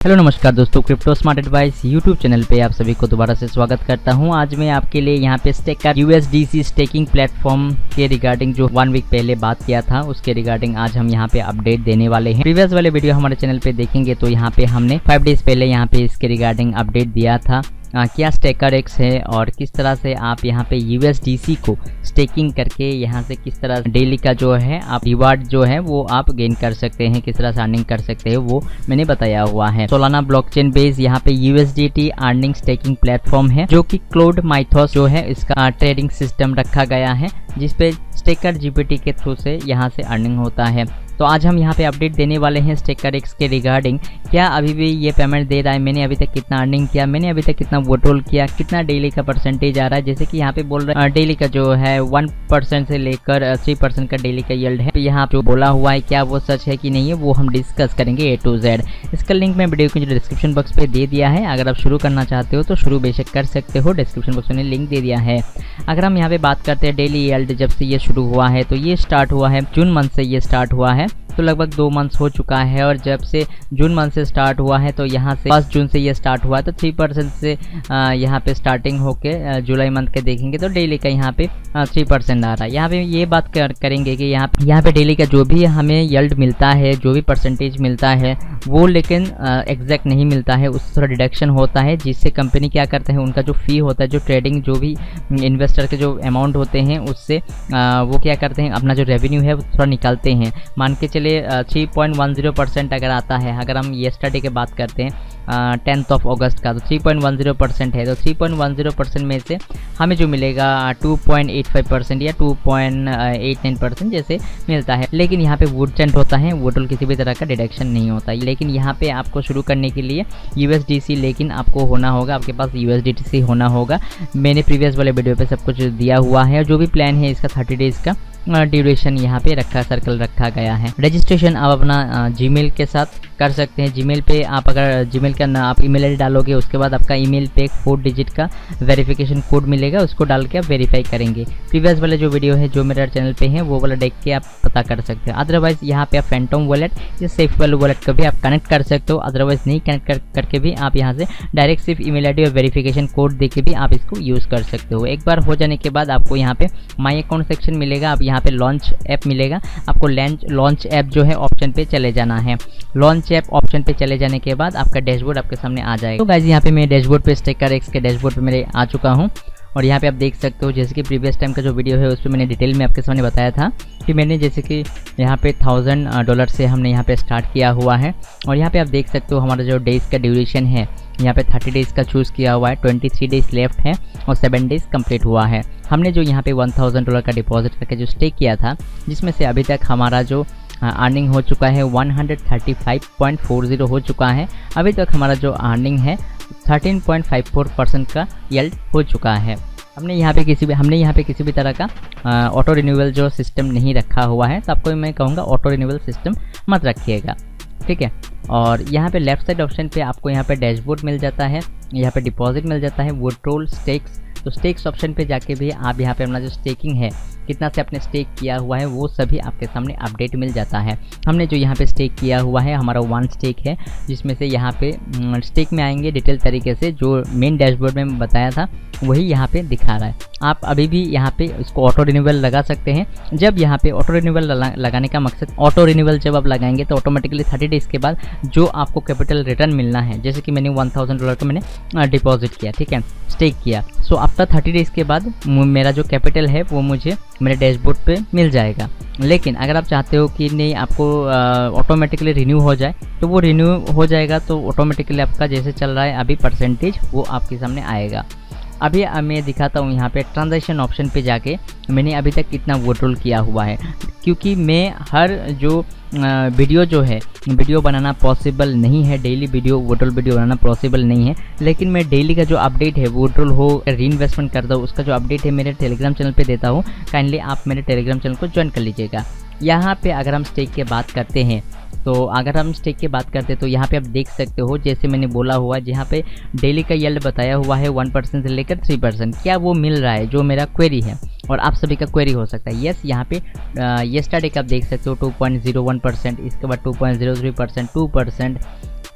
Hello नमस्कार दोस्तों, crypto smart advice YouTube channel पे आप सभी को दोबारा से स्वागत करता हूं। आज मैं आपके लिए यहां पे स्टेकर USDC स्टेकिंग प्लेटफॉर्म के रिगार्डिंग जो 1 वीक पहले बात किया था उसके रिगार्डिंग आज हम यहां पे अपडेट देने वाले हैं। प्रीवियस वाले वीडियो हमारे चैनल पे देखेंगे तो यहां पे हमने 5 डेज पहले यहां पे इसके रिगार्डिंग अपडेट दिया था। क्या स्टेकर एक्स है और किस तरह से आप यहाँ पे USDC को स्टेकिंग करके यहाँ से किस तरह डेली का जो है आप रिवार्ड जो है वो आप गेन कर सकते हैं, किस तरह से अर्निंग कर सकते हैं वो मैंने बताया हुआ है। सोलाना ब्लॉकचेन बेस यहाँ पे USDT अर्निंग स्टेकिंग प्लेटफॉर्म है जो कि क्लाउड माइथोस जो है इसका ट्रेडिंग सिस्टम रखा गया है जिसपे स्टेकर GPT के थ्रू से यहाँ से अर्निंग होता है। तो आज हम यहाँ पे अपडेट देने वाले हैं स्टेकर एक्स के रिगार्डिंग। क्या अभी भी ये पेमेंट दे रहा है, मैंने अभी तक कितना अर्निंग किया, मैंने अभी तक कितना विड्रॉल किया, कितना डेली का परसेंटेज आ रहा है। जैसे कि यहाँ पे बोल रहे हैं डेली का जो है 1% से लेकर 3% का डेली का यील्ड है। यहाँ जो बोला हुआ है क्या वो सच है कि नहीं है वो हम डिस्कस करेंगे A to Z। इसका लिंक मैं वीडियो के डिस्क्रिप्शन बॉक्स पे दे दिया है। अगर आप शुरू करना चाहते हो तो शुरू बेशक कर सकते हो, डिस्क्रिप्शन बॉक्स में लिंक दे दिया है। अगर हम यहाँ पे बात करते हैं डेली यील्ड, जब से ये शुरू हुआ है तो ये स्टार्ट हुआ है जून मंथ से, ये स्टार्ट हुआ है तो लगभग 2 मंथ्स हो चुका है। और जब से जून मंथ से स्टार्ट हुआ है तो यहाँ से 1 जून से ये स्टार्ट हुआ है तो 3% से यहाँ पे स्टार्टिंग होके जुलाई मंथ के देखेंगे तो डेली का यहाँ पे 3% आ रहा है। यहाँ पे ये बात करेंगे कि यहाँ पे डेली का जो भी हमें यील्ड मिलता है, जो भी परसेंटेज मिलता है वो लेकिन एग्जैक्ट नहीं मिलता है, उससे थोड़ा डिडक्शन होता है जिससे कंपनी क्या करते हैं उनका जो फी होता है, जो ट्रेडिंग जो भी इन्वेस्टर के जो अमाउंट होते हैं उससे वो क्या करते हैं अपना जो रेवेन्यू है वो थोड़ा निकालते हैं। मान के चले 3.10% अगर आता है, अगर हम येस्टरडे की बात करते हैं 10th ऑफ अगस्त का तो 3.10% है तो 3.10% में से हमें जो मिलेगा 2.85% या 2.89% जैसे मिलता है। लेकिन यहाँ पे वुडसेंट होता है, वुडल किसी भी तरह का डिडक्शन नहीं होता। लेकिन यहाँ पे आपको शुरू करने के लिए USDC लेकिन आपको होना होगा, आपके पास USDT होना होगा। मैंने प्रीवियस वाले वीडियो पे सब कुछ दिया हुआ है। जो भी प्लान है इसका 30 डेज का ड्यूरेशन यहाँ पे सर्कल रखा गया है। रजिस्ट्रेशन आप अपना जीमेल के साथ कर सकते हैं। जीमेल पे आप अगर जीमेल का आप ईमेल आईडी डालोगे उसके बाद आपका ईमेल पे एक 4 डिजिट का वेरिफिकेशन कोड मिलेगा, उसको डाल के आप वेरीफाई करेंगे। प्रीवियस वाले जो वीडियो है जो मेरे चैनल पे है वो वाला देख के आप पता कर सकते हैं। अदरवाइज यहाँ पे आप फैंटम वॉलेट या सेफ वॉलेट को भी आप कनेक्ट कर सकते हो। अदरवाइज नहीं कनेक्ट करके भी आप यहाँ से डायरेक्ट सिर्फ ईमेल आईडी और वेरिफिकेशन कोड दे के भी आप इसको यूज़ कर सकते हो। एक बार हो जाने के बाद आपको यहाँ पे माई अकाउंट सेक्शन मिलेगा, आप यहाँ पे लॉन्च ऐप मिलेगा। आपको लॉन्च ऐप जो है ऑप्शन पे चले जाना है। लॉन्च ऐप ऑप्शन पे चले जाने के बाद आपका डैशबोर्ड आपके सामने आ जाएगा। तो गाइस यहाँ पे मैं डैशबोर्ड पे स्टेकर एक्स के डैशबोर्ड पे मेरे आ चुका हूँ और यहाँ पे आप देख सकते हो जैसे कि प्रीवियस टाइम का जो वीडियो है उस पर मैंने डिटेल में आपके सामने बताया था कि मैंने जैसे कि यहाँ पे $1000 से हमने यहाँ पे स्टार्ट किया हुआ है। और यहाँ पे आप देख सकते हो हमारा जो डेज का ड्यूरेशन है यहाँ पे 30 डेज़ का चूज़ किया हुआ है, 23 डेज़ लेफ्ट है और 7 डेज़ कंप्लीट हुआ है। हमने जो यहाँ पे $1000 का डिपॉजिट करके जो स्टे किया था जिसमें से अभी तक हमारा जो अर्निंग हो चुका है 135.40 हो चुका है। अभी तक हमारा जो अर्निंग है 13.54% का यील्ड हो चुका है। हमने यहाँ पे किसी भी तरह का ऑटो रिन्यूअल जो सिस्टम नहीं रखा हुआ है, तो आपको मैं कहूँगा ऑटो रिन्यूअल सिस्टम मत रखिएगा, ठीक है। और यहाँ पे लेफ्ट साइड ऑप्शन पे आपको यहाँ पे डैशबोर्ड मिल जाता है, यहाँ पे डिपॉजिट मिल जाता है, विड्रॉल, स्टेक्स। तो स्टेक्स ऑप्शन पे जाके भी आप यहाँ पे अपना जो स्टेकिंग है कितना से आपने स्टेक किया हुआ है वो सभी आपके सामने अपडेट मिल जाता है। हमने जो यहाँ पे स्टेक किया हुआ है हमारा 1 स्टेक है जिसमें से यहाँ पे स्टेक में आएंगे डिटेल तरीके से जो मेन डैशबोर्ड में बताया था वही यहाँ पे दिखा रहा है। आप अभी भी यहाँ पे इसको ऑटो रिन्यूअल लगा सकते हैं। जब यहाँ पे ऑटो रिन्यूअल लगाने का मकसद, ऑटो रिन्यूअल जब आप लगाएंगे तो ऑटोमेटिकली 30 डेज़ के बाद जो आपको कैपिटल रिटर्न मिलना है, जैसे कि मैंने $1000 को मैंने डिपॉजिट किया, ठीक है, स्टेक किया। सो आफ्टर 30 डेज़ के बाद मेरा जो कैपिटल है वो मुझे मेरे डैशबोर्ड पे मिल जाएगा। लेकिन अगर आप चाहते हो कि नहीं आपको ऑटोमेटिकली रिन्यू हो जाए तो वो रिन्यू हो जाएगा, तो ऑटोमेटिकली आपका जैसे चल रहा है अभी परसेंटेज वो आपके सामने आएगा। अभी मैं दिखाता हूँ यहाँ पे ट्रांजैक्शन ऑप्शन पे जाके मैंने अभी तक कितना विड्रॉल किया हुआ है, क्योंकि मैं हर जो वीडियो जो है वीडियो बनाना पॉसिबल नहीं है, डेली विड्रॉल वीडियो बनाना पॉसिबल नहीं है। लेकिन मैं डेली का जो अपडेट है विड्रॉल हो री इन्वेस्टमेंट करता हूँ उसका जो अपडेट है मेरे टेलीग्राम चैनल पे देता हूँ। काइंडली आप मेरे टेलीग्राम चैनल को ज्वाइन कर लीजिएगा। यहाँ पे अगर हम स्टेक की बात करते हैं तो यहाँ पे आप देख सकते हो जैसे मैंने बोला हुआ जहाँ पे डेली का यील्ड बताया हुआ है 1% से लेकर 3%। क्या वो मिल रहा है जो मेरा क्वेरी है और आप सभी का क्वेरी हो सकता है। यस, यहाँ पे येस्टरडे का आप देख सकते हो 2.01%, इसके बाद 2.03%, 2%,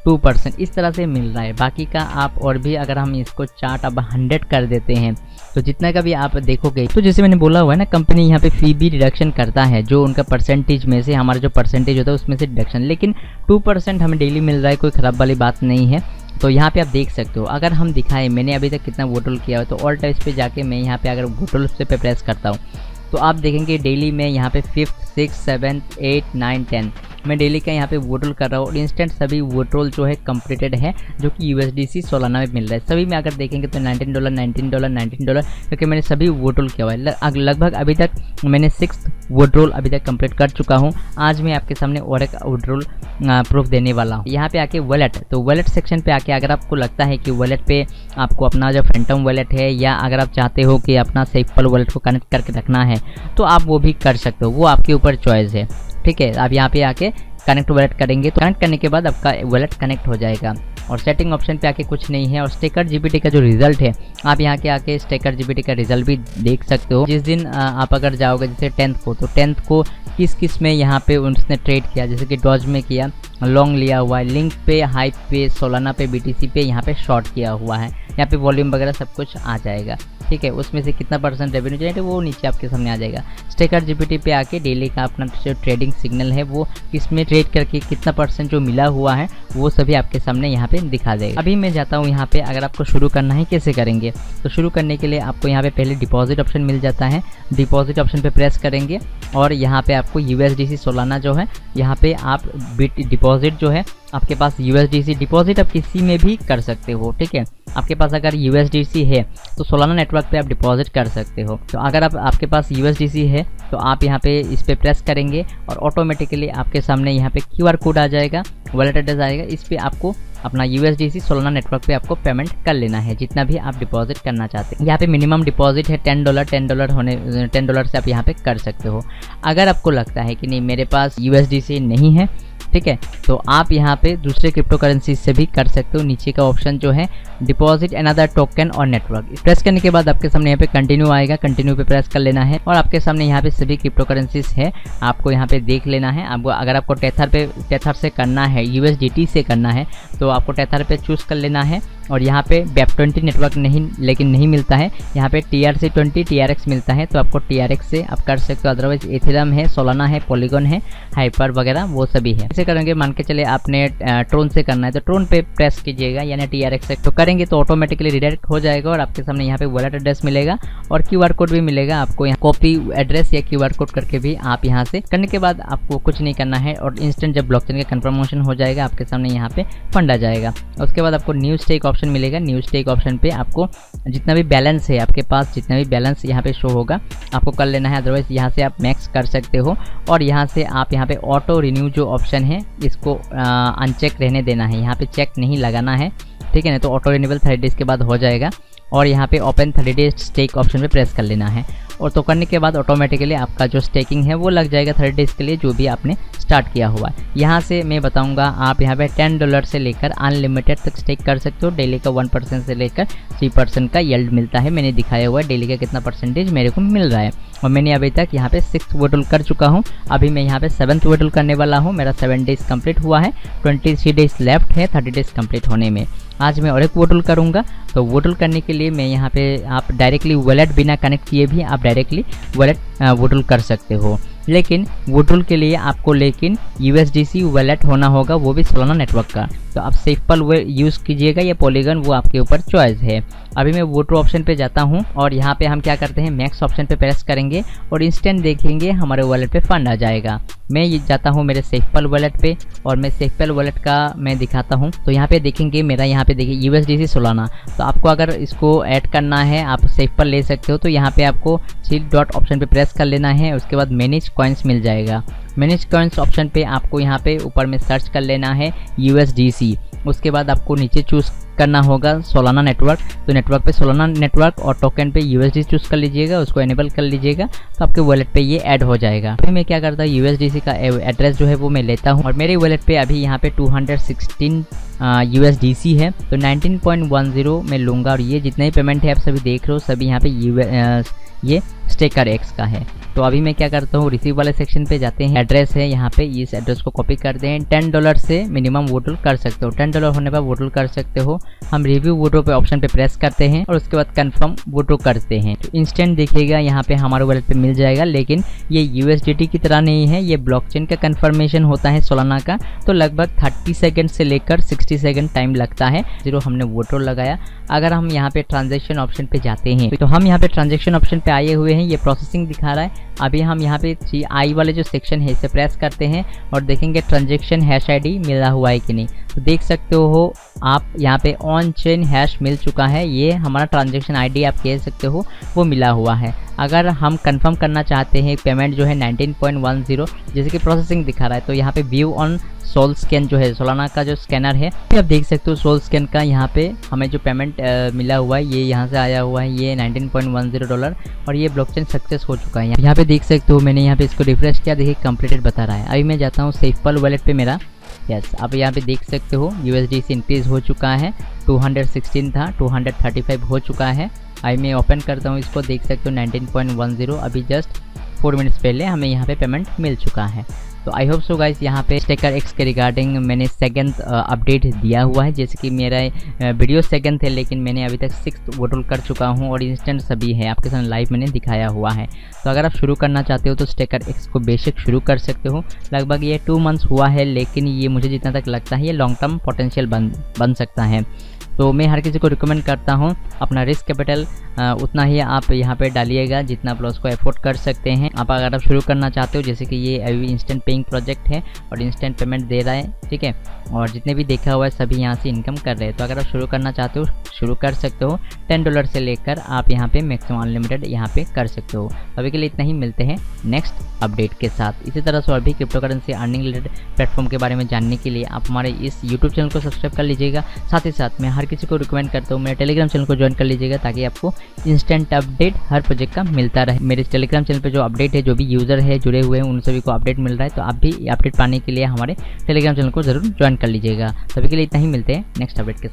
2% इस तरह से मिल रहा है। बाकी का आप और भी अगर हम इसको चार्ट अब 100 कर देते हैं तो जितना का भी आप देखोगे, तो जैसे मैंने बोला हुआ है ना, कंपनी यहाँ पे फी भी डिडक्शन करता है, जो उनका परसेंटेज में से हमारा जो परसेंटेज होता है उसमें से डिडक्शन, लेकिन 2% हमें डेली मिल रहा है, कोई ख़राब वाली बात नहीं है। तो यहाँ पे आप देख सकते हो, अगर हम दिखाएं मैंने अभी तक कितना वोटल किया है, तो ऑल टाइप्स पे जाके मैं यहाँ पे अगर वोटल पे प्रेस करता हूँ तो आप देखेंगे डेली में यहाँ पे 5th 6th 7th 8th 9th 10th मैं डेली का यहाँ पे वोटल कर रहा हूँ और इंस्टेंट सभी वोटल जो है कंप्लीटेड है, जो कि USDC सोलाना में मिल रहा है। सभी में अगर देखेंगे तो $19 क्योंकि मैंने सभी वोटल किया हुआ है। लगभग अभी तक मैंने 6th वोटल अभी तक कंप्लीट कर चुका हूँ। आज मैं आपके सामने और एक वोटल प्रूफ देने वाला हूँ। यहाँ पे आके वॉलेट, तो वॉलेट सेक्शन पे आके अगर आपको लगता है कि वॉलेट पे आपको अपना जो फैंटम वॉलेट है, या अगर आप चाहते हो कि अपना सेफपल वॉलेट को कनेक्ट करके रखना है, तो आप वो भी कर सकते हो, वो आपके ऊपर चॉइस है। ठीक है, आप यहाँ पे आके कनेक्ट वॉलेट करेंगे तो कनेक्ट करने के बाद आपका वॉलेट कनेक्ट हो जाएगा। और सेटिंग ऑप्शन पे आके कुछ नहीं है। और स्टेकर जीबीटी का जो रिजल्ट है, आप यहाँ के आके स्टेकर जीबीटी का रिजल्ट भी देख सकते हो। जिस दिन आप अगर जाओगे जैसे 10th को, तो 10th को किस किस में यहाँ पे उसने ट्रेड किया, जैसे कि डॉज में किया, लॉन्ग लिया हुआ है, लिंक पे, हाइप पे, सोलाना पे, BTC पे यहाँ पे शॉर्ट किया हुआ है। यहाँ पे वॉल्यूम वगैरह सब कुछ आ जाएगा। ठीक है, उसमें से कितना % रेवेन्यू जनरेट है वो नीचे आपके सामने आ जाएगा। स्टेकर जीबीटी पे आके डेली का अपना जो ट्रेडिंग सिग्नल है, वो किसमें ट्रेड करके कितना % जो मिला हुआ है वो सभी आपके सामने यहाँ पे दिखा देगा। अभी मैं जाता हूँ यहाँ पे, अगर आपको शुरू करना है कैसे करेंगे, तो शुरू करने के लिए आपको यहाँ पे पहले डिपॉजिट ऑप्शन मिल जाता है। डिपॉजिट ऑप्शन पे प्रेस करेंगे और यहाँ पे आपको USDC सोलाना जो है, यहाँ पे आप डिपॉजिट जो है आपके पास USDC डिपॉजिट आप किसी में भी कर सकते हो। ठीक है, आपके पास अगर USDC है तो सोलाना नेटवर्क पे आप डिपॉजिट कर सकते हो। तो अगर आपके पास USDC है तो आप यहाँ पे इस पे प्रेस करेंगे और ऑटोमेटिकली आपके सामने यहाँ पे QR कोड आ जाएगा, वॉलेट एड्रेस आएगा। इस पे आपको अपना USDC सोलाना नेटवर्क पे आपको पेमेंट कर लेना है, जितना भी आप डिपॉजिट करना चाहते हैं। यहाँ पे मिनिमम डिपॉजिट है $10 से आप यहाँ पे कर सकते हो। अगर आपको लगता है कि नहीं मेरे पास USDC नहीं है, ठीक है, तो आप यहाँ पे दूसरे क्रिप्टो करेंसी से भी कर सकते हो। नीचे का ऑप्शन जो है डिपॉजिट अनदर टोकन और नेटवर्क, प्रेस करने के बाद आपके सामने यहाँ पे कंटिन्यू आएगा, कंटिन्यू पे प्रेस कर लेना है और आपके सामने यहाँ पे सभी क्रिप्टो करेंसीज है, आपको यहाँ पे देख लेना है। आपको अगर आपको टेथर से करना है, USDT से करना है, तो आपको टेथर पे चूज़ कर लेना है। और यहाँ पे BEP20 नेटवर्क नहीं मिलता है, यहाँ पे TRC20 TRX मिलता है, तो आपको TRX से आप कर सकते हो। अदरवाइज एथेरियम है, सोलाना है, पॉलीगॉन है, हाइपर वगैरह वो सभी है। ऐसे करेंगे, मान के चले आपने ट्रोन से करना है तो ट्रोन पे प्रेस कीजिएगा, यानी TRX से तो करेंगे तो ऑटोमेटिकली रिडायरेक्ट हो जाएगा और आपके सामने यहाँ पे वॉलेट एड्रेस मिलेगा और QR कोड भी मिलेगा आपको। यहाँ कॉपी एड्रेस या QR कोड करके भी आप यहाँ से करने के बाद आपको कुछ नहीं करना है और इंस्टेंट जब ब्लॉकचेन का कंफर्मेशन हो जाएगा आपके सामने यहाँ पे फंड आ जाएगा। उसके बाद आपको न्यू स्टेक ऑप्शन मिलेगा। न्यू स्टेक ऑप्शन पे आपको जितना भी बैलेंस है आपके पास, जितना भी बैलेंस यहाँ पे शो होगा आपको कर लेना है। अदरवाइज यहाँ से आप मैक्स कर सकते हो और यहाँ से आप यहाँ पे ऑटो रिन्यू जो ऑप्शन है इसको अनचेक रहने देना है, यहाँ पे चेक नहीं लगाना है। ठीक है ना, तो ऑटो रिन्यूअल 30 डेज के बाद हो जाएगा और यहाँ पे ओपन 30 डेज स्टेक ऑप्शन पे प्रेस कर लेना है। और तो करने के बाद ऑटोमेटिकली आपका जो स्टेकिंग है वो लग जाएगा 30 डेज के लिए, जो भी आपने स्टार्ट किया हुआ है। यहाँ से मैं बताऊंगा आप यहाँ पे $10 से लेकर अनलिमिटेड तक स्टेक कर सकते हो। डेली का 1% से लेकर 3% का यील्ड मिलता है। मैंने दिखाया हुआ है डेली का कितना % मेरे को मिल रहा है और मैंने अभी तक यहाँ पे 6th वोटल कर चुका हूँ। अभी मैं यहाँ पे 7th वोटल करने वाला हूँ। मेरा 7 डेज कंप्लीट हुआ है, 23 डेज लेफ्ट है 30 डेज कंप्लीट होने में। आज मैं और एक वोटल करूँगा। तो वोटल करने के लिए मैं यहाँ पे आप डायरेक्टली वॉलेट बिना कनेक्ट किए भी आप डायरेक्टली वॉलेट वोटल कर सकते हो, लेकिन वोटल के लिए आपको USDC वॉलेट होना होगा, वो भी सोलाना नेटवर्क का। तो आप सेफपल यूज़ कीजिएगा या पॉलीगॉन, वो आपके ऊपर चॉइस है। अभी मैं वोटर ऑप्शन पे जाता हूँ और यहाँ पे हम क्या करते हैं, मैक्स ऑप्शन पे प्रेस करेंगे और इंस्टेंट देखेंगे हमारे वॉलेट पे फंड आ जाएगा। मैं ये जाता हूँ मेरे सेफपल वॉलेट पे और मैं सेफपल वॉलेट का मैं दिखाता हूँ। तो यहाँ पे देखेंगे मेरा यहाँ पे देखिए USDC सोलाना। तो आपको अगर इसको ऐड करना है आप सेफपल ले सकते हो। तो यहाँ पे आपको 3 डॉट ऑप्शन पे प्रेस कर लेना है, उसके बाद मैनेज कॉइन्स मिल जाएगा। मैनेज कॉइन्स ऑप्शन पे आपको यहाँ पे ऊपर में सर्च कर लेना है USDC। उसके बाद आपको नीचे चूज़ करना होगा सोलाना नेटवर्क। तो नेटवर्क पे सोलाना नेटवर्क और टोकन पे USDC चूज़ कर लीजिएगा, उसको एनेबल कर लीजिएगा तो आपके वॉलेट पे ये ऐड हो जाएगा। फिर मैं क्या करता हूँ, USDC का एड्रेस जो है वो मैं लेता हूँ और मेरे वॉलेट पे अभी यहाँ पे 216 USDC है। तो 19.10 मैं लूँगा और ये जितने ही पेमेंट है आप सभी देख रहे हो सभी यहाँ पे ये स्टेकर X का है। तो अभी मैं क्या करता हूँ, रिसीव वाले सेक्शन पे जाते हैं, एड्रेस है यहाँ पे, इस एड्रेस को कॉपी करते हैं। $10 से मिनिमम विड्रॉल कर सकते हो, $10 होने पर विड्रॉल कर सकते हो। हम रिव्यू विड्रॉ पे ऑप्शन पे प्रेस करते हैं और उसके बाद कंफर्म विड्रॉ करते हैं। तो इंस्टेंट देखिएगा यहाँ पे हमारे वॉलेट पे मिल जाएगा, लेकिन ये USDT की तरह नहीं है, ये ब्लॉकचेन का कंफर्मेशन होता है सोलाना का। तो लगभग 30 सेकंड से लेकर 60 सेकंड टाइम लगता है। जीरो हमने विड्रॉ लगाया। अगर हम यहाँ पे ट्रांजैक्शन ऑप्शन पे जाते हैं तो हम यहाँ पे ट्रांजैक्शन ऑप्शन पे आए हुए हैं, ये प्रोसेसिंग दिखा रहा है। अभी हम यहाँ पे आई वाले जो सेक्शन है इसे प्रेस करते हैं और देखेंगे ट्रांजैक्शन हैश ID मिला हुआ है कि नहीं। तो देख सकते हो आप यहाँ पे ऑन चेन हैश मिल चुका है, ये हमारा ट्रांजैक्शन ID आप कह सकते हो वो मिला हुआ है। अगर हम कंफर्म करना चाहते हैं पेमेंट जो है 19.10 जैसे कि प्रोसेसिंग दिखा रहा है, तो यहाँ पे व्यू ऑन सोल स्कैन जो है सोलाना का जो स्कैनर है, आप देख सकते हो सोल स्कैन का यहाँ पे हमें जो पेमेंट मिला हुआ है ये यहाँ से आया हुआ है, ये $19.10 और ये ब्लॉकचेन सक्सेस हो चुका है। यहाँ पे देख सकते हो मैंने यहाँ पे इसको रिफ्रेश किया, देखिए कंप्लीटेड बता रहा है। अभी मैं जाता हूँ सेफपल वॉलेट पे मेरा, यस आप यहाँ पे देख सकते हो USDC इंक्रीज हो चुका है, 216 था 235 हो चुका है। अभी मैं ओपन करता हूँ इसको, देख सकते हो 19.10 अभी जस्ट 4 मिनट्स पहले हमें यहाँ पे पेमेंट मिल चुका है। तो आई होप सो गाइस यहाँ पे स्टेकर X के रिगार्डिंग मैंने सेकंड अपडेट दिया हुआ है, जैसे कि मेरा वीडियो सेकंड थे लेकिन मैंने अभी तक 6 विड्रॉल कर चुका हूँ और इंस्टेंट सभी है आपके साथ लाइव मैंने दिखाया हुआ है। तो अगर आप शुरू करना चाहते हो तो स्टेकर X को बेशक शुरू कर सकते हो। लगभग ये 2 मंथ्स हुआ है, लेकिन ये मुझे जितना तक लगता है ये लॉन्ग टर्म पोटेंशियल बन सकता है। तो मैं हर किसी को रिकमेंड करता हूँ अपना रिस्क कैपिटल उतना ही आप यहाँ पे डालिएगा जितना आप उसको एफोर्ड कर सकते हैं। अगर आप शुरू करना चाहते हो, जैसे कि ये अभी इंस्टेंट पेइंग प्रोजेक्ट है और इंस्टेंट पेमेंट दे रहा है, ठीक है, और जितने भी देखा हुआ है सभी यहाँ से इनकम कर रहे हैं। तो अगर आप शुरू करना चाहते हो शुरू कर सकते हो, $10 से लेकर आप यहाँ पे मैक्सिमम अनलिमिटेड यहाँ पे कर सकते हो। अभी के लिए इतना ही, मिलते हैं नेक्स्ट अपडेट के साथ। इसी तरह से और भी crypto currency earning related platform के बारे में जानने के लिए आप हमारे इस यूट्यूब चैनल को सब्सक्राइब कर लीजिएगा। साथ ही साथ मैं हर किसी को रिकमेंड करता हूँ मेरे टेलीग्राम चैनल को ज्वाइन कर लीजिएगा, ताकि आपको इंस्टेंट अपडेट हर प्रोजेक्ट का मिलता रहे। मेरे टेलीग्राम चैनल पे जो अपडेट है, जो भी यूज़र है जुड़े हुए हैं उन सभी को अपडेट मिल रहा है। तो आप भी अपडेट पाने के लिए हमारे टेलीग्राम चैनल को जरूर ज्वाइन कर लीजिएगा। सभी के लिए इतना ही, मिलते हैं नेक्स्ट अपडेट के साथ।